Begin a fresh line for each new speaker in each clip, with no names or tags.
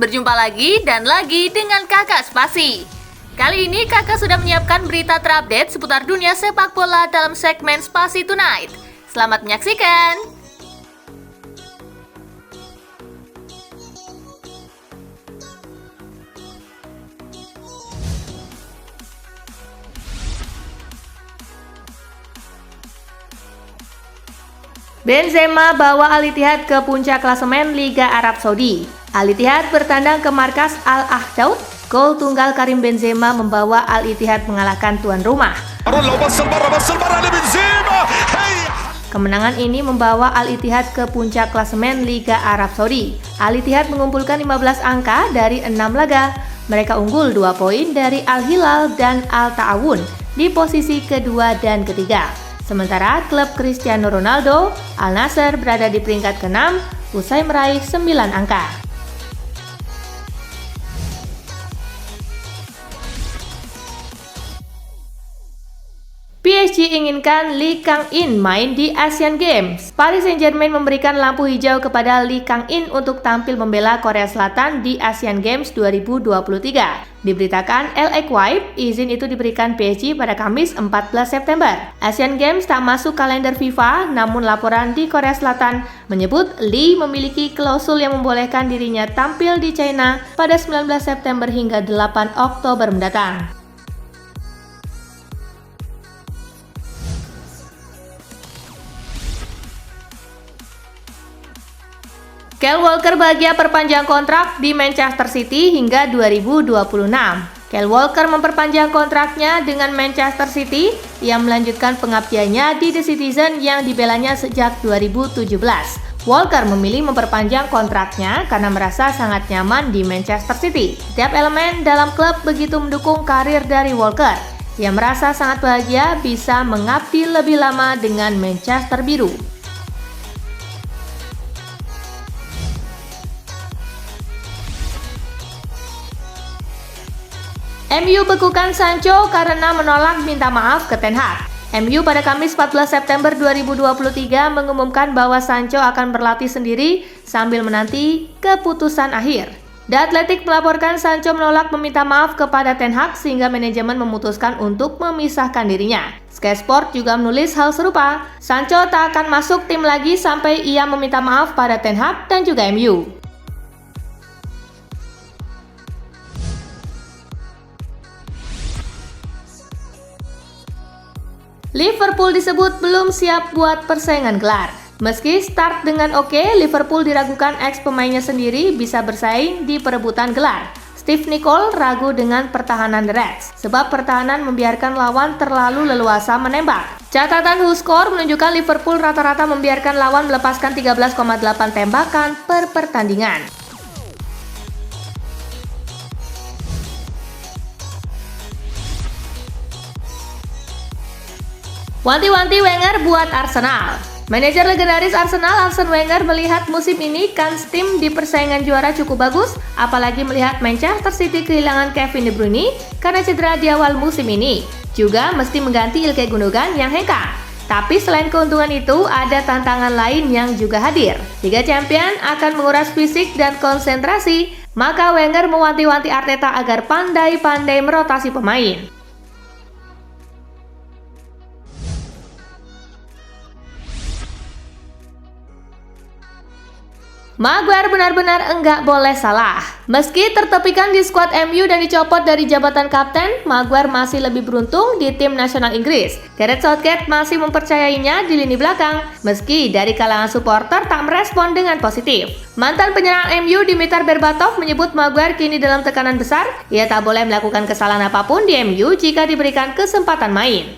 berjumpa lagi dan lagi dengan Kakak Spasi. Kali ini Kakak sudah menyiapkan berita terupdate seputar dunia sepak bola dalam segmen Spasi Tonight. Selamat menyaksikan! Benzema bawa Al Ittihad ke puncak klasemen Liga Arab Saudi. Al Ittihad bertandang ke markas Al Ahdaud. Gol tunggal Karim Benzema membawa Al Ittihad mengalahkan tuan rumah. Kemenangan ini membawa Al Ittihad ke puncak klasemen Liga Arab Saudi. Al Ittihad mengumpulkan 15 angka dari 6 laga. Mereka unggul 2 poin dari Al Hilal dan Al Ta'awun di posisi kedua dan ketiga. Sementara klub Cristiano Ronaldo, Al Nassr berada di peringkat ke-6 usai meraih 9 angka. PSG inginkan Lee Kang-in main di Asian Games. Paris Saint-Germain memberikan lampu hijau kepada Lee Kang-in untuk tampil membela Korea Selatan di Asian Games 2023. Diberitakan LA Wipe, izin itu diberikan PSG pada Kamis 14 September. Asian Games tak masuk kalender FIFA, namun laporan di Korea Selatan menyebut Lee memiliki klausul yang membolehkan dirinya tampil di China pada 19 September hingga 8 Oktober mendatang. Kyle Walker bahagia perpanjang kontrak di Manchester City hingga 2026. Kyle Walker memperpanjang kontraknya dengan Manchester City yang melanjutkan pengabdiannya di The Citizen yang dibelanya sejak 2017. Walker memilih memperpanjang kontraknya karena merasa sangat nyaman di Manchester City. Setiap elemen dalam klub begitu mendukung karir dari Walker. Ia merasa sangat bahagia bisa mengabdi lebih lama dengan Manchester Biru. MU bekukan Sancho karena menolak minta maaf ke Ten Hag. MU pada Kamis 14 September 2023 mengumumkan bahwa Sancho akan berlatih sendiri sambil menanti keputusan akhir. The Athletic melaporkan Sancho menolak meminta maaf kepada Ten Hag sehingga manajemen memutuskan untuk memisahkan dirinya. Sky Sport juga menulis hal serupa. Sancho tak akan masuk tim lagi sampai ia meminta maaf pada Ten Hag dan juga MU. Liverpool disebut belum siap buat persaingan gelar. Meski start dengan oke, Liverpool diragukan ex-pemainnya sendiri bisa bersaing di perebutan gelar. Steve Nicol ragu dengan pertahanan The Reds, sebab pertahanan membiarkan lawan terlalu leluasa menembak. Catatan WhoScored menunjukkan Liverpool rata-rata membiarkan lawan melepaskan 13,8 tembakan per pertandingan. Wanti-wanti Wenger buat Arsenal. Manajer legendaris Arsenal, Arsene Wenger melihat musim ini kans tim di persaingan juara cukup bagus, apalagi melihat Manchester City kehilangan Kevin De Bruyne karena cedera di awal musim ini. Juga mesti mengganti Ilkay Gundogan yang hengkang. Tapi selain keuntungan itu, ada tantangan lain yang juga hadir. Liga Champions akan menguras fisik dan konsentrasi, maka Wenger mewanti-wanti Arteta agar pandai-pandai merotasi pemain. Maguire benar-benar enggak boleh salah. Meski tertepikan di skuad MU dan dicopot dari jabatan kapten, Maguire masih lebih beruntung di tim nasional Inggris. Gareth Southgate masih mempercayainya di lini belakang, meski dari kalangan supporter tak merespon dengan positif. Mantan penyerang MU Dimitar Berbatov menyebut Maguire kini dalam tekanan besar. Ia tak boleh melakukan kesalahan apapun di MU jika diberikan kesempatan main.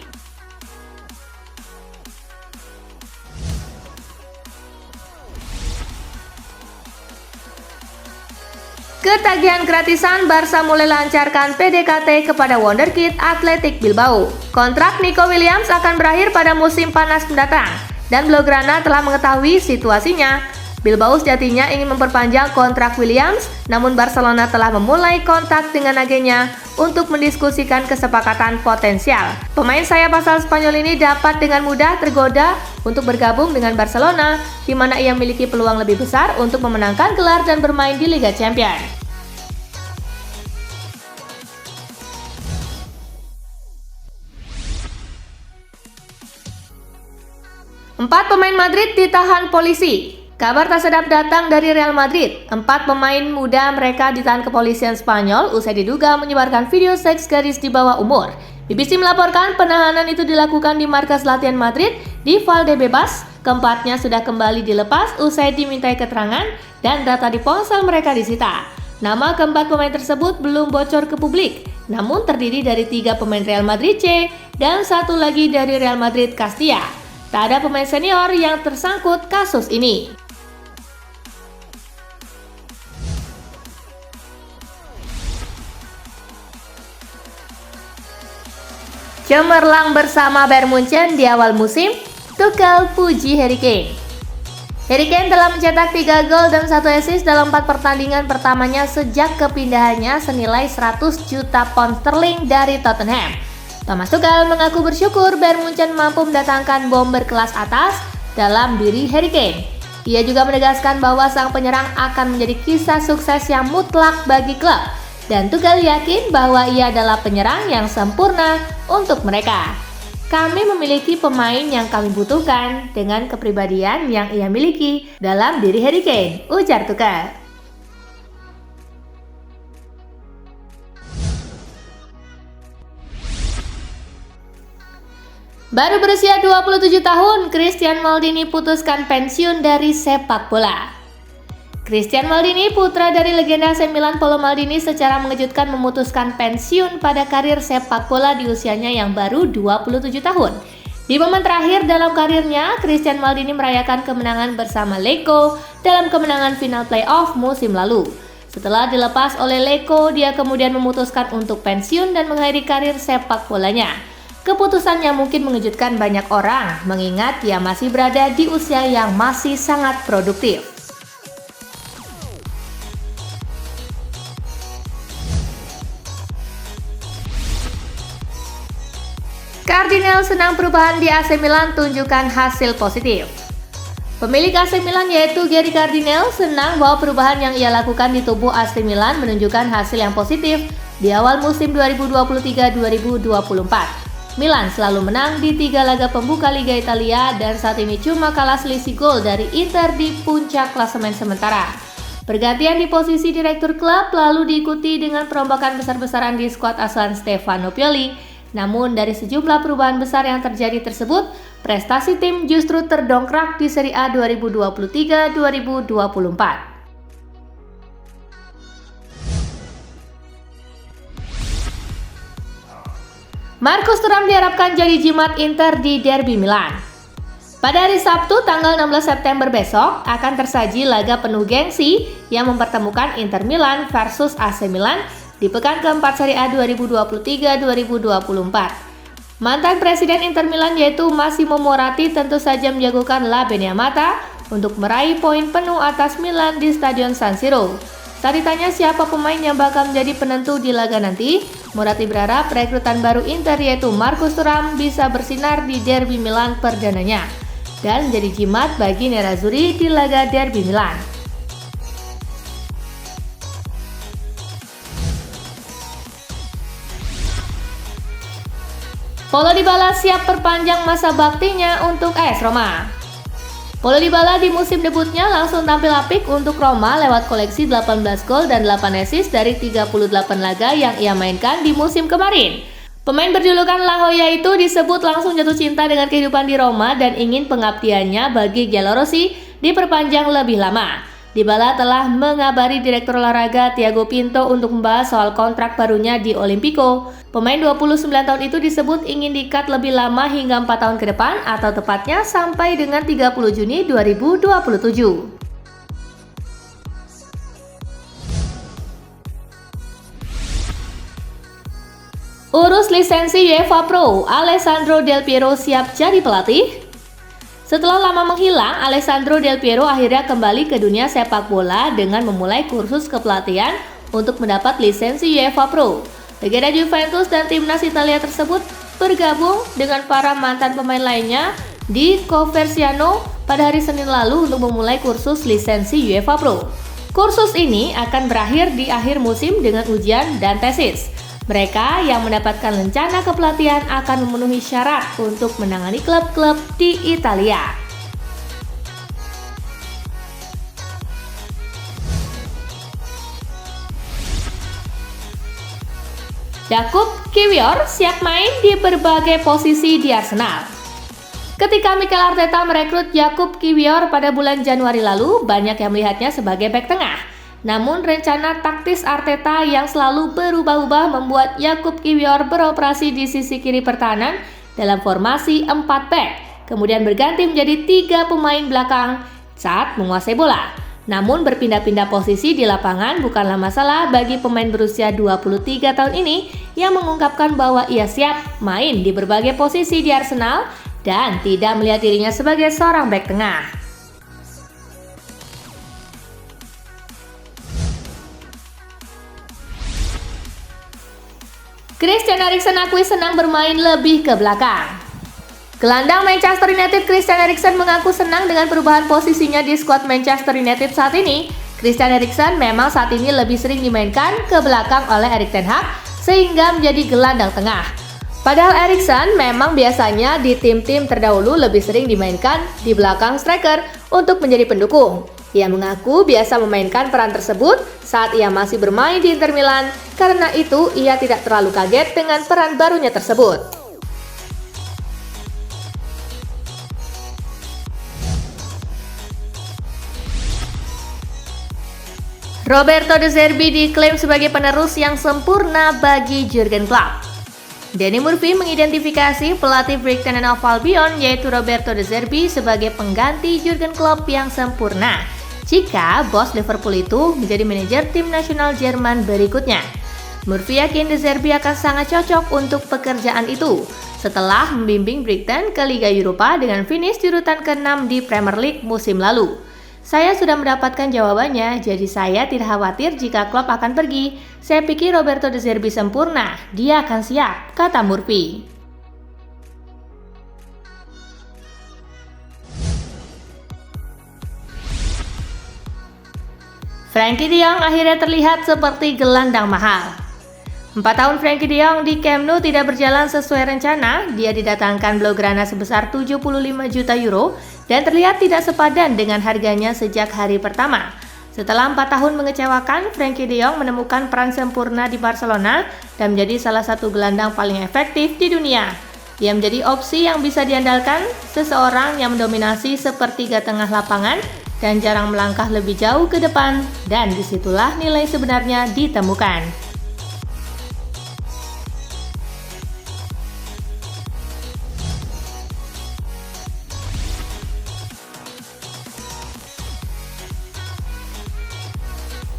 Ketagihan gratisan, Barca mulai lancarkan PDKT kepada wonderkid Athletic Bilbao. Kontrak Nico Williams akan berakhir pada musim panas mendatang, dan Blaugrana telah mengetahui situasinya. Bilbao sejatinya ingin memperpanjang kontrak Williams, namun Barcelona telah memulai kontak dengan agennya untuk mendiskusikan kesepakatan potensial. Pemain sayap asal Spanyol ini dapat dengan mudah tergoda untuk bergabung dengan Barcelona, di mana ia memiliki peluang lebih besar untuk memenangkan gelar dan bermain di Liga Champions. 4 pemain Madrid ditahan polisi. Kabar tak sedap datang dari Real Madrid. 4 pemain muda mereka ditahan kepolisian Spanyol usai diduga menyebarkan video seks gadis di bawah umur. BBC melaporkan penahanan itu dilakukan di markas latihan Madrid di Valdebebas. Keempatnya sudah kembali dilepas usai dimintai keterangan dan data di ponsel mereka disita. Nama keempat pemain tersebut belum bocor ke publik, namun terdiri dari 3 pemain Real Madrid C dan 1 lagi dari Real Madrid Castilla. Tak ada pemain senior yang tersangkut kasus ini. Cemerlang bersama Bayern Munchen di awal musim, Tuchel puji Harry Kane. Harry Kane telah mencetak 3 gol dan 1 assist dalam 4 pertandingan pertamanya sejak kepindahannya senilai 100 juta pound sterling dari Tottenham. Thomas Tuchel mengaku bersyukur Bayern Munchen mampu mendatangkan bom berkelas atas dalam diri Harry Kane. Ia juga menegaskan bahwa sang penyerang akan menjadi kisah sukses yang mutlak bagi klub. Dan Tuchel yakin bahwa ia adalah penyerang yang sempurna untuk mereka. Kami memiliki pemain yang kami butuhkan dengan kepribadian yang ia miliki dalam diri Harry Kane, ujar Tuchel. Baru berusia 27 tahun, Christian Maldini putuskan pensiun dari sepak bola. Christian Maldini, putra dari legenda AC Milan Paolo Maldini, secara mengejutkan memutuskan pensiun pada karir sepak bola di usianya yang baru 27 tahun. Di momen terakhir dalam karirnya, Christian Maldini merayakan kemenangan bersama Lecco dalam kemenangan final playoff musim lalu. Setelah dilepas oleh Lecco, dia kemudian memutuskan untuk pensiun dan mengakhiri karir sepak bolanya. Keputusannya mungkin mengejutkan banyak orang, mengingat dia masih berada di usia yang masih sangat produktif. Cardinal senang perubahan di AC Milan tunjukkan hasil positif. Pemilik AC Milan yaitu Gary Cardinal senang bahwa perubahan yang ia lakukan di tubuh AC Milan menunjukkan hasil yang positif di awal musim 2023-2024. Milan selalu menang di 3 laga pembuka Liga Italia dan saat ini cuma kalah selisih gol dari Inter di puncak klasemen sementara. Pergantian di posisi direktur klub lalu diikuti dengan perombakan besar-besaran di skuad asuhan Stefano Pioli. Namun dari sejumlah perubahan besar yang terjadi tersebut, prestasi tim justru terdongkrak di Serie A 2023-2024. Marcus Thuram diharapkan jadi jimat Inter di Derby Milan. Pada hari Sabtu tanggal 16 September besok akan tersaji laga penuh gengsi yang mempertemukan Inter Milan versus AC Milan di pekan keempat Serie A 2023-2024. Mantan Presiden Inter Milan yaitu Massimo Moratti tentu saja menjagokan La Beniamata untuk meraih poin penuh atas Milan di Stadion San Siro. Saat ditanya siapa pemain yang bakal menjadi penentu di laga nanti, Moratti berharap rekrutan baru Inter yaitu Marcus Thuram bisa bersinar di Derby Milan perdananya dan menjadi jimat bagi Nerazzurri di laga Derby Milan. Paulo Dybala siap perpanjang masa baktinya untuk AS Roma. Paulo Dybala di musim debutnya langsung tampil apik untuk Roma lewat koleksi 18 gol dan 8 assist dari 38 laga yang ia mainkan di musim kemarin. Pemain berjulukan La Joya itu disebut langsung jatuh cinta dengan kehidupan di Roma dan ingin pengabdiannya bagi Giallorossi diperpanjang lebih lama. Dybala telah mengabari Direktur Olahraga Thiago Pinto untuk membahas soal kontrak barunya di Olimpico. Pemain 29 tahun itu disebut ingin diikat lebih lama hingga 4 tahun ke depan atau tepatnya sampai dengan 30 Juni 2027. Urus lisensi UEFA Pro, Alessandro Del Piero siap jadi pelatih? Setelah lama menghilang, Alessandro Del Piero akhirnya kembali ke dunia sepak bola dengan memulai kursus kepelatihan untuk mendapat lisensi UEFA Pro. Legenda Juventus dan timnas Italia tersebut bergabung dengan para mantan pemain lainnya di Coverciano pada hari Senin lalu untuk memulai kursus lisensi UEFA Pro. Kursus ini akan berakhir di akhir musim dengan ujian dan tesis. Mereka yang mendapatkan lencana kepelatihan akan memenuhi syarat untuk menangani klub-klub di Italia. Jakub Kiwior siap main di berbagai posisi di Arsenal. Ketika Mikel Arteta merekrut Jakub Kiwior pada bulan Januari lalu, banyak yang melihatnya sebagai bek tengah. Namun rencana taktis Arteta yang selalu berubah-ubah membuat Jakub Kiwior beroperasi di sisi kiri pertahanan dalam formasi 4 bek, kemudian berganti menjadi 3 pemain belakang saat menguasai bola. Namun berpindah-pindah posisi di lapangan bukanlah masalah bagi pemain berusia 23 tahun ini yang mengungkapkan bahwa ia siap main di berbagai posisi di Arsenal dan tidak melihat dirinya sebagai seorang bek tengah. Christian Eriksen akui senang bermain lebih ke belakang. Gelandang Manchester United Christian Eriksen mengaku senang dengan perubahan posisinya di skuad Manchester United saat ini. Christian Eriksen memang saat ini lebih sering dimainkan ke belakang oleh Erik ten Hag sehingga menjadi gelandang tengah. Padahal Eriksen memang biasanya di tim-tim terdahulu lebih sering dimainkan di belakang striker untuk menjadi pendukung. Ia mengaku biasa memainkan peran tersebut saat ia masih bermain di Inter Milan, karena itu ia tidak terlalu kaget dengan peran barunya tersebut. Roberto De Zerbi diklaim sebagai penerus yang sempurna bagi Jurgen Klopp. Danny Murphy mengidentifikasi pelatih Brighton and Hove Albion yaitu Roberto De Zerbi sebagai pengganti Jurgen Klopp yang sempurna jika bos Liverpool itu menjadi manajer tim nasional Jerman berikutnya. Murphy yakin De Zerbi akan sangat cocok untuk pekerjaan itu setelah membimbing Brighton ke Liga Eropa dengan finish di urutan ke-6 di Premier League musim lalu. Saya sudah mendapatkan jawabannya, jadi saya tidak khawatir jika Klopp akan pergi. Saya pikir Roberto De Zerbi sempurna, dia akan siap, kata Murphy. Frenkie de Jong akhirnya terlihat seperti gelandang mahal. 4 tahun Frenkie de Jong di Camp Nou tidak berjalan sesuai rencana. Dia didatangkan Blaugrana sebesar 75 juta euro dan terlihat tidak sepadan dengan harganya sejak hari pertama. Setelah 4 tahun mengecewakan, Frenkie de Jong menemukan peran sempurna di Barcelona dan menjadi salah satu gelandang paling efektif di dunia. Dia menjadi opsi yang bisa diandalkan, seseorang yang mendominasi sepertiga tengah lapangan dan jarang melangkah lebih jauh ke depan, dan disitulah nilai sebenarnya ditemukan.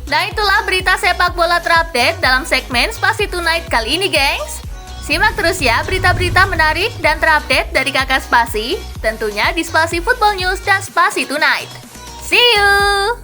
Nah, itulah berita sepak bola terupdate dalam segmen Spasi Tonight kali ini, gengs. Simak terus ya berita-berita menarik dan terupdate dari Kakak Spasi, tentunya di Spasi Football News dan Spasi Tonight. See you!